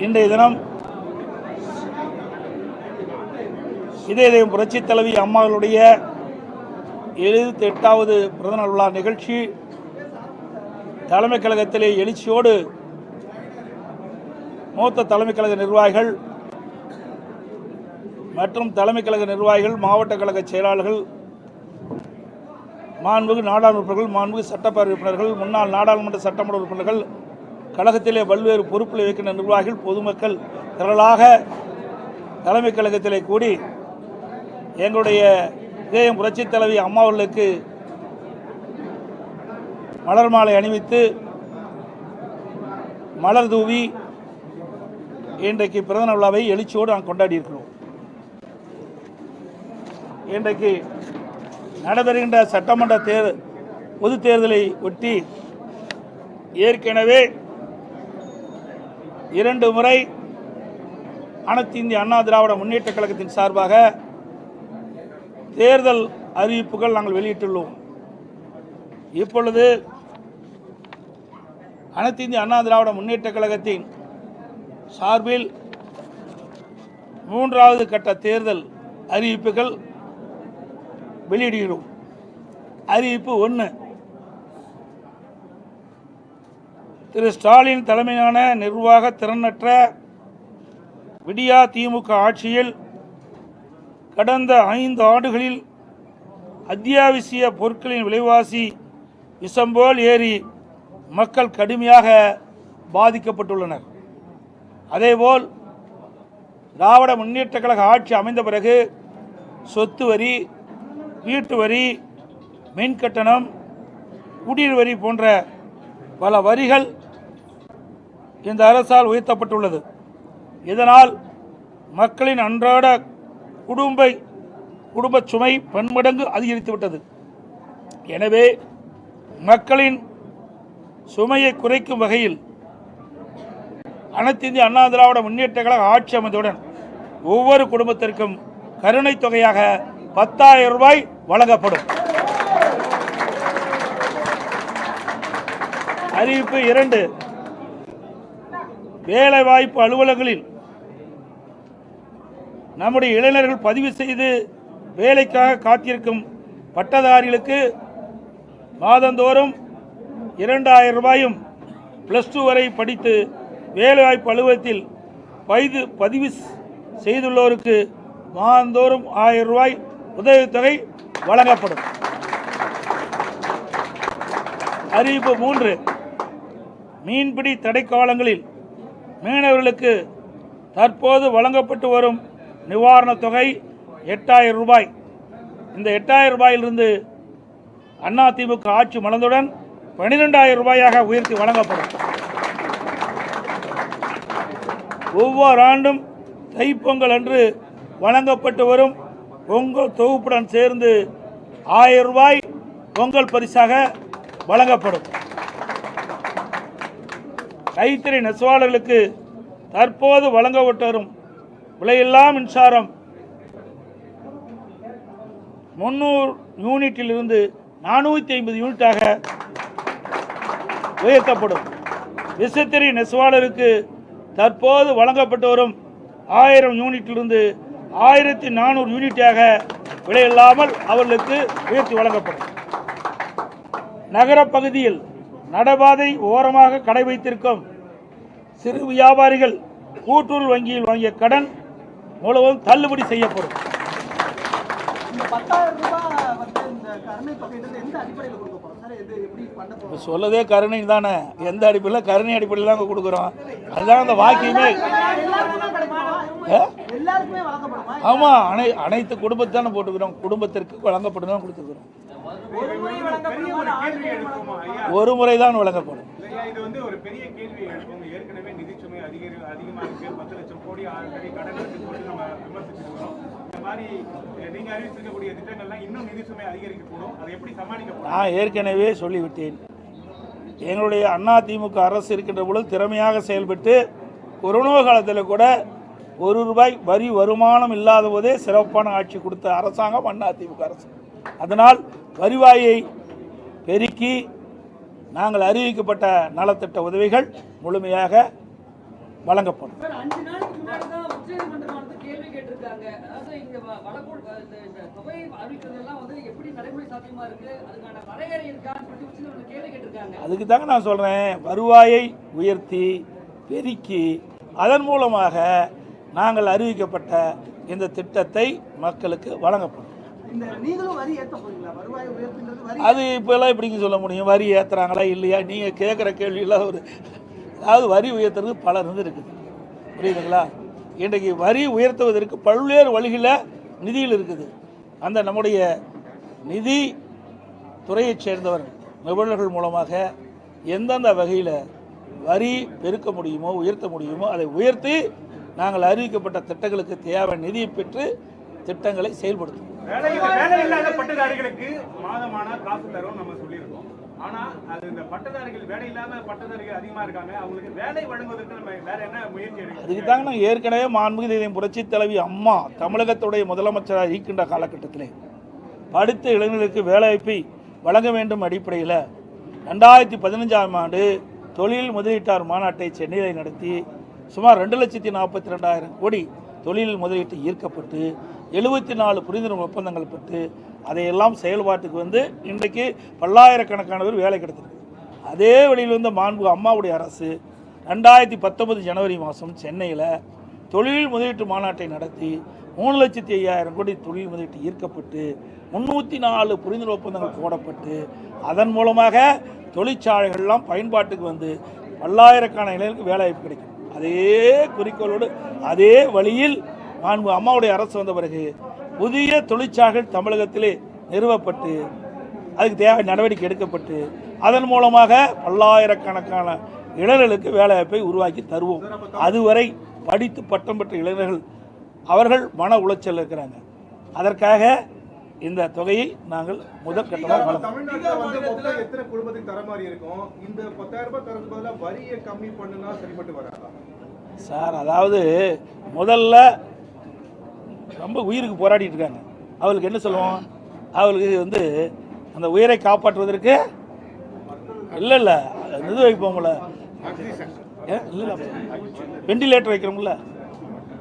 இன்றைய தினம் இதயம் புரட்சி தலைவி அம்மாவுடைய 78வது பிறந்தநாள் விழா நிகழ்ச்சி தலைமை கழகத்திலே எழுச்சியோடு மூத்த தலைமை கழக நிர்வாகிகள் மற்றும் தலைமை கழக நிர்வாகிகள், மாவட்ட கழக செயலாளர்கள், மாண்புமிகு நாடாளுமன்ற உறுப்பினர்கள், மாண்புமிகு சட்டப்பேரவை உறுப்பினர்கள், முன்னாள் நாடாளுமன்ற சட்டமன்ற உறுப்பினர்கள், கழகத்திலே பல்வேறு பொறுப்பில் வைக்கின்ற நிர்வாகிகள், பொதுமக்கள் திரளாக தலைமை கழகத்திலே கூடி எங்களுடைய இதயம் புரட்சி தலைவி அம்மா அவர்களுக்கு மலர் மாலை அணிவித்து மலர் தூவி இன்றைக்கு பிறந்த விழாவை எழுச்சியோடு நாம் கொண்டாடி இருக்கிறோம். இன்றைக்கு நடைபெறுகின்ற சட்டமன்ற பொது தேர்தலை ஒட்டி ஏற்கனவே 2 முறை அனைத்து இந்திய அண்ணா திராவிட முன்னேற்ற கழகத்தின் சார்பாக தேர்தல் அறிவிப்புகள் நாங்கள் வெளியிட்டுள்ளோம். இப்பொழுது அனைத்து இந்திய அண்ணா திராவிட முன்னேற்ற கழகத்தின் சார்பில் 3வது கட்ட தேர்தல் அறிவிப்புகள் வெளியிடுகிறோம். அறிவிப்பு 1. திரு ஸ்டாலின் தலைமையிலான நிர்வாக திறனற்ற விடியா திமுக ஆட்சியில் கடந்த 5 ஆண்டுகளில் அத்தியாவசிய பொருட்களின் விலைவாசி விஷம்போல் ஏறி மக்கள் கடுமையாக பாதிக்கப்பட்டுள்ளனர். அதேபோல் திராவிட முன்னேற்ற கழக ஆட்சி அமைந்த பிறகு சொத்து வரி, வீட்டு வரி, மின் கட்டணம், குடிநீர் வரி போன்ற பல வரிகள் இந்த அரசால் உயர்த்தப்பட்டுள்ளது. இதனால் மக்களின் அன்றாட குடும்ப சுமை பன்மடங்கு அதிகரித்துவிட்டது. எனவே மக்களின் சுமையை குறைக்கும் வகையில் அனைத்து இந்திய அண்ணா திராவிட முன்னேற்ற கழக ஆட்சி அமைந்தவுடன் ஒவ்வொரு குடும்பத்திற்கும் கருணை தொகையாக 10,000 ரூபாய் வழங்கப்படும். அறிவிப்பு 2. வேலைவாய்ப்பு அலுவலகங்களில் நம்முடைய இளைஞர்கள் பதிவு செய்து வேலைக்காக காத்திருக்கும் பட்டதாரிகளுக்கு மாதந்தோறும் 2,000 ரூபாயும், +2 வரை படித்து வேலைவாய்ப்பு அலுவலகத்தில் பதிவு செய்துள்ளோருக்கு மாதந்தோறும் 1000 ரூபாய் உதவித்தொகை வழங்கப்படும். அறிவிப்பு 3. மீன்பிடி தடைக்காலங்களில் மீனவர்களுக்கு தற்போது வழங்கப்பட்டு வரும் நிவாரணத் தொகை 8,000 ரூபாய். இந்த 8,000 ரூபாயிலிருந்து அதிமுக ஆட்சி மலர்ந்தவுடன் 12,000 ரூபாயாக உயர்த்தி வழங்கப்படும். ஒவ்வொரு ஆண்டும் தைப்பொங்கல் அன்று வழங்கப்பட்டு வரும் பொங்கல் தொகுப்புடன் சேர்ந்து 1000 ரூபாய் பொங்கல் பரிசாக வழங்கப்படும். கைத்தறி நெசவாளர்களுக்கு தற்போது வழங்கப்பட்டு வரும் விலையில்லா மின்சாரம் 300 யூனிட்டிலிருந்து 450 யூனிட்டாக உயர்த்தப்படும். விசைத்தறி நெசவாளருக்கு தற்போது வழங்கப்பட்டு வரும் 1000 யூனிட்டிலிருந்து 1400 யூனிட்டாக விலையில்லாமல் அவர்களுக்கு உயர்த்தி வழங்கப்படும். நகர பகுதியில் நடைபாதை ஓரமாக கடை வைத்திருக்கும் சிறு வியாபாரிகள் கூட்டுறவு வங்கியில் வாங்கிய கடன் முழுவதும் தள்ளுபடி செய்யப்படும். சொல்லதே கருணை தானே, எந்த அடிப்படையில்? கருணை அடிப்படையில் தான் கொடுக்குறோம். அதுதான் அந்த வாக்கியமே. ஆமாம், அனைத்து குடும்பத்தானே போட்டுக்கிறோம். குடும்பத்திற்கு வழங்கப்படும் தான் கொடுத்துருக்குறோம். ஒரு முறை தான் வழங்கப்படும். நான் ஏற்கனவே சொல்லிவிட்டேன். எங்களுடைய அதிமுக அரசு இருக்கின்ற பொழுது திறமையாக செயல்பட்டு கொரோனா காலத்தில் கூட 1 ரூபாய் வரி வருமானம் இல்லாத போதே சிறப்பான ஆட்சி கொடுத்த அரசாங்கம் அதிமுக அரசு. அதனால் வருவாயை பெருக்கி நாங்கள் அறிவிக்கப்பட்ட நலத்திட்ட உதவிகள் முழுமையாக வழங்கப்படும். அதுக்கு தாங்க நான் சொல்றேன், வருவாயை உயர்த்தி பெருக்கி அதன் மூலமாக நாங்கள் அறிவிக்கப்பட்ட இந்த திட்டத்தை மக்களுக்கு வழங்கப்படும். அது இப்போல்லாம் எப்படிங்க சொல்ல முடியும்? வரி ஏற்றுறாங்களா இல்லையா? நீங்கள் கேட்குற கேள்வியெல்லாம் அதாவது வரி உயர்த்துறது பல இருக்குது, புரியுதுங்களா? இன்றைக்கு வரி உயர்த்துவதற்கு பல்வேறு வழிகளில் நிதியில் இருக்குது. அந்த நம்முடைய நிதி துறையைச் சேர்ந்தவர் நிபுணர்கள் மூலமாக எந்தெந்த வகையில் வரி பெருக்க முடியுமோ உயர்த்த முடியுமோ அதை உயர்த்தி நாங்கள் அறிவிக்கப்பட்ட திட்டங்களுக்கு தேவை நிதியை பெற்று திட்டங்களை செயல்படுத்துவோம். வேலையில்லாத பட்டதாரிகளுக்கு மாதமான காசு தரும் நம்ம சொல்லியிருக்கோம். ஆனா அது இந்த பட்டதாரிகள் வேலையில்லாத பட்டதாரிகள் அதிகமா இருக்காங்க, அவங்களுக்கு வேலை வழங்குவதற்கு நம்ம வேற என்ன முயற்சி எடுக்கணும்? அதுக்கு தாங்க நாங்கள் ஏற்கனவே மாண்புமிகு புரட்சி தலைவி அம்மா தமிழகத்துடைய முதலமைச்சராக இருக்கின்ற காலகட்டத்திலே படித்த இளைஞர்களுக்கு வேலைவாய்ப்பை வழங்க வேண்டும் அடிப்படையில் 2015ஆம் ஆண்டு தொழில் முதலீட்டாளர் மாநாட்டை சென்னையில் நடத்தி சுமார் 2,42,000 கோடி தொழில் முதலீட்டு ஈர்க்கப்பட்டு 74 புரிந்துணர்வு ஒப்பந்தங்கள் பெற்று அதையெல்லாம் செயல்பாட்டுக்கு வந்து இன்றைக்கு பல்லாயிரக்கணக்கானவர் வேலை கிடைத்திருக்கு. அதே வழியில் வந்து மாண்பு அம்மாவுடைய அரசு 2019 ஜனவரி மாதம் சென்னையில் தொழில் முதலீட்டு மாநாட்டை நடத்தி 3,05,000 கோடி தொழில் முதலீட்டு ஈர்க்கப்பட்டு 304 புரிந்துணர்வு ஒப்பந்தங்கள் போடப்பட்டு அதன் மூலமாக தொழிற்சாலைகள்லாம் பயன்பாட்டுக்கு வந்து பல்லாயிரக்கணக்கான இளைஞர்களுக்கு வேலைவாய்ப்பு கிடைக்கும். அதே குறிக்கோளோடு அதே வழியில் மாண்பு அம்மாவுடைய அரசு வந்த பிறகு புதிய தொழிற்சாலைகள் தமிழகத்திலே நிறுவப்பட்டு அதுக்கு தேவை நடவடிக்கை எடுக்கப்பட்டு அதன் மூலமாக பல்லாயிரக்கணக்கான இளைஞர்களுக்கு வேலைவாய்ப்பை உருவாக்கி தருவோம். அதுவரை படித்து பட்டம் பெற்ற இளைஞர்கள் அவர்கள் மன உளைச்சல் இருக்கிறாங்க. அதற்காக இந்த தொகையை நாங்கள் முதல் கட்டமாக சார், அதாவது முதல்ல ரொம்ப உயிருக்கு போராடிட்டு இருக்காங்க. அவளுக்கு என்ன சொல்லுவோம்? அவளுக்கு வந்து அந்த உயிரை காப்பாற்றுவதற்கு இல்லை இது வைப்போம்ல, இல்லை வெண்டிலேட்டர் வைக்கிறோம்ல,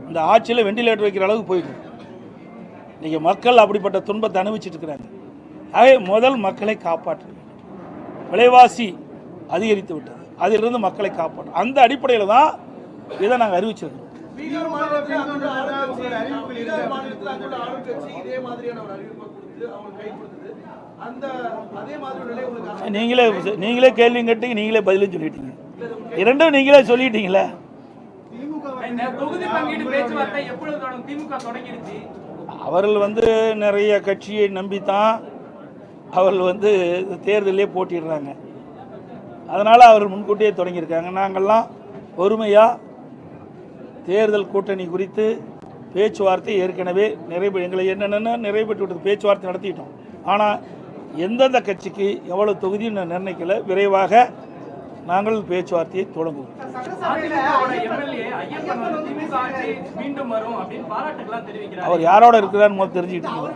இந்த ஆட்சியில் வெண்டிலேட்டர் வைக்கிற அளவுக்கு போயிடும். இன்றைக்கி மக்கள் அப்படிப்பட்ட துன்பத்தை அனுபவிச்சுட்டு இருக்கிறாங்க. ஆகவே முதல் மக்களை காப்பாற்ற வேண்டும். விலைவாசி அதிகரித்து விட்டது, அதிலிருந்து மக்களை காப்பாற்றும் அந்த அடிப்படையில் தான் இதை நாங்கள் அறிவிச்சிருக்கோம். நீங்களே கேள்வி கேட்டீங்க, நீங்களே பதிலும் சொல்லிட்டீங்க, இரண்டும் நீங்களே சொல்லிட்டீங்களே. அவர்கள் வந்து நிறைய கட்சியை நம்பித்தான் அவர்கள் வந்து தேர்தலே போட்டிடுறாங்க. அதனால் அவர்கள் முன்கூட்டியே தொடங்கியிருக்காங்க. நாங்கள்லாம் பொறுமையாக தேர்தல் கூட்டணி குறித்து பேச்சுவார்த்தை ஏற்கனவே எங்களை என்னென்ன நிறைவேற்றி விட்டது பேச்சுவார்த்தை நடத்திட்டோம். ஆனால் எந்தெந்த கட்சிக்கு எவ்வளோ தொகுதின்னு நிர்ணயிக்கல, விரைவாக நாங்கள் பேச்சுவார்த்தையை தொடங்குவோம். அவர் யாரோட இருக்கிறார் தெரிஞ்சுக்கிட்டீங்க?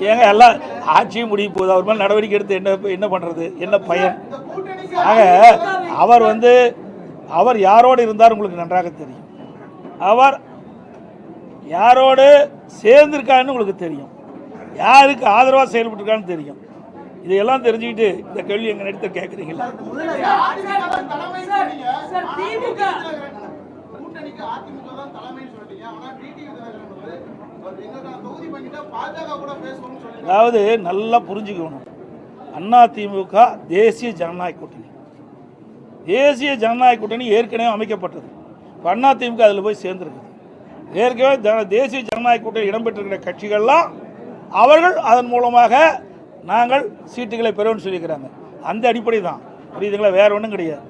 ஏங்க எல்லாம் ஆட்சியும் முடிய போகுது, அவர் மேலே நடவடிக்கை எடுத்து என்ன பண்ணுறது, என்ன பயன்? ஆக அவர் யாரோடு இருந்தார் உங்களுக்கு நன்றாக தெரியும். அவர் யாரோடு சேர்ந்திருக்கான்னு உங்களுக்கு தெரியும், யாருக்கு ஆதரவாக செயல்பட்டுருக்கான்னு தெரியும். இதையெல்லாம் தெரிஞ்சுக்கிட்டு இந்த கேள்வி எங்க நடத்த கேட்குறீங்களா? அதாவது நல்லா புரிஞ்சுக்கணும், அதிமுக தேசிய ஜனநாயக கூட்டணி, தேசிய ஜனநாயக கூட்டணி ஏற்கனவே அமைக்கப்பட்டது. இப்போ அதிமுக அதில் போய் சேர்ந்துருக்குது. ஏற்கனவே தேசிய ஜனநாயக கூட்டணி இடம்பெற்றிருக்கிற கட்சிகள்லாம் அவர்கள் அதன் மூலமாக நாங்கள் சீட்டுகளை பெறுவோம்னு சொல்லியிருக்கிறாங்க. அந்த அடிப்படை தான், புரியுதுங்களா? வேற ஒன்றும் கிடையாது.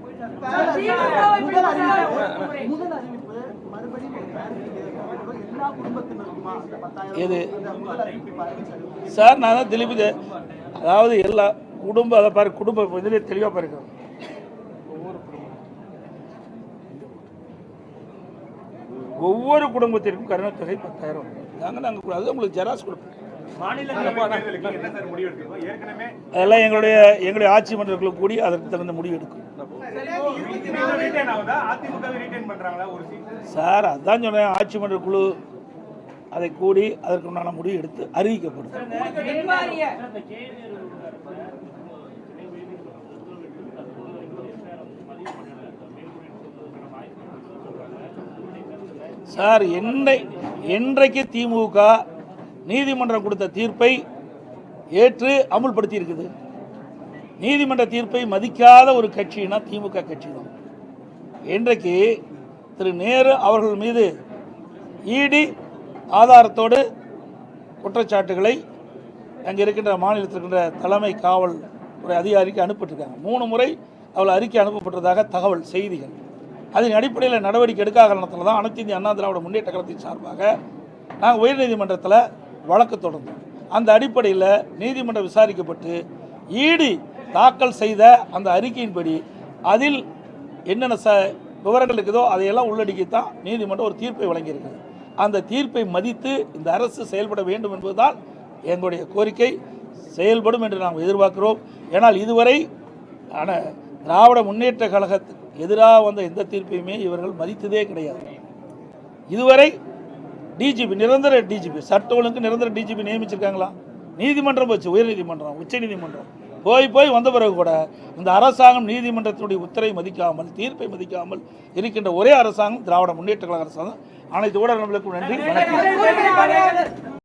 இது சார் நான் தான் திருப்பி, அதாவது எல்லா குடும்பம் அதை பாரு, குடும்ப இதிலே தெளிவாக பாருக்கிறோம். ஒவ்வொரு குடும்பத்திற்கும் கருணை தொகை 10,000 நாங்கள் அது உங்களுக்கு ஜெராக்ஸ் கொடுப்போம். அதெல்லாம் எங்களுடைய ஆட்சி மன்றங்களுக்கு கூடி அதற்கு தகுந்த முடிவு எடுக்கும். ரீட்டைன் ஆகுதா? அதிமுக ரீட்டைன் பண்றாங்களா ஒரு சீட்? சார் அதான் சொன்னேன், ஆட்சி மன்ற குழு அதை கூடி அதற்குண்டான முடிவு எடுத்து அறிவிக்கப்படும். சார் என்றைக்கு திமுக நீதிமன்றம் கொடுத்த தீர்ப்பை ஏற்று அமுல்படுத்தி இருக்குது? நீதிமன்ற தீர்ப்பை மதிக்காத ஒரு கட்சினா திமுக கட்சி தான். இன்றைக்கு திரு நேரு அவர்கள் மீது இடி ஆதாரத்தோடு குற்றச்சாட்டுகளை அங்கே இருக்கின்ற மாநிலத்தில் இருக்கின்ற தலைமை காவல் துறை அதிகாரிக்கு அனுப்பிட்டிருக்காங்க. 3 முறை அவள் அறிக்கை அனுப்பப்பட்டதாக தகவல் செய்திகள். அதன் அடிப்படையில் நடவடிக்கை எடுக்காத காரணத்தில் தான் அனைத்து இந்திய அண்ணா திராவிட முன்னேற்ற கழகத்தின் சார்பாக நாங்கள் உயர்நீதிமன்றத்தில் வழக்கு தொடர்ந்தோம். அந்த அடிப்படையில் நீதிமன்றம் விசாரிக்கப்பட்டு இடி தாக்கல் செய்த அந்த அறிக்கையின்படி அதில் என்னென்ன விவரங்கள் இருக்குதோ அதையெல்லாம் உள்ளடக்கித்தான் நீதிமன்றம் ஒரு தீர்ப்பை வழங்கியிருக்கிறது. அந்த தீர்ப்பை மதித்து இந்த அரசு செயல்பட வேண்டும் என்பதுதான் எங்களுடைய கோரிக்கை. செயல்படும் என்று நாம் எதிர்பார்க்கிறோம். ஏனால் இதுவரை திராவிட முன்னேற்ற கழகத்துக்கு எதிராக வந்த எந்த தீர்ப்பையுமே இவர்கள் மதித்ததே கிடையாது. இதுவரை டிஜிபி, நிரந்தர டிஜிபி, சட்ட ஒழுங்கு நிரந்தர டிஜிபி நியமிச்சிருக்காங்களா? நீதிமன்றம் போச்சு, உயர்நீதிமன்றம், உச்ச நீதிமன்றம் போய் வந்த பிறகு கூட இந்த அரசாங்கம் நீதிமன்றத்தினுடைய உத்தரவை மதிக்காமல், தீர்ப்பை மதிக்காமல் இருக்கின்ற ஒரே அரசாங்கம் திராவிட முன்னேற்ற கழக அரசாங்கம். அனைத்து ஊடகங்களுக்கும் நன்றி, வணக்கம்.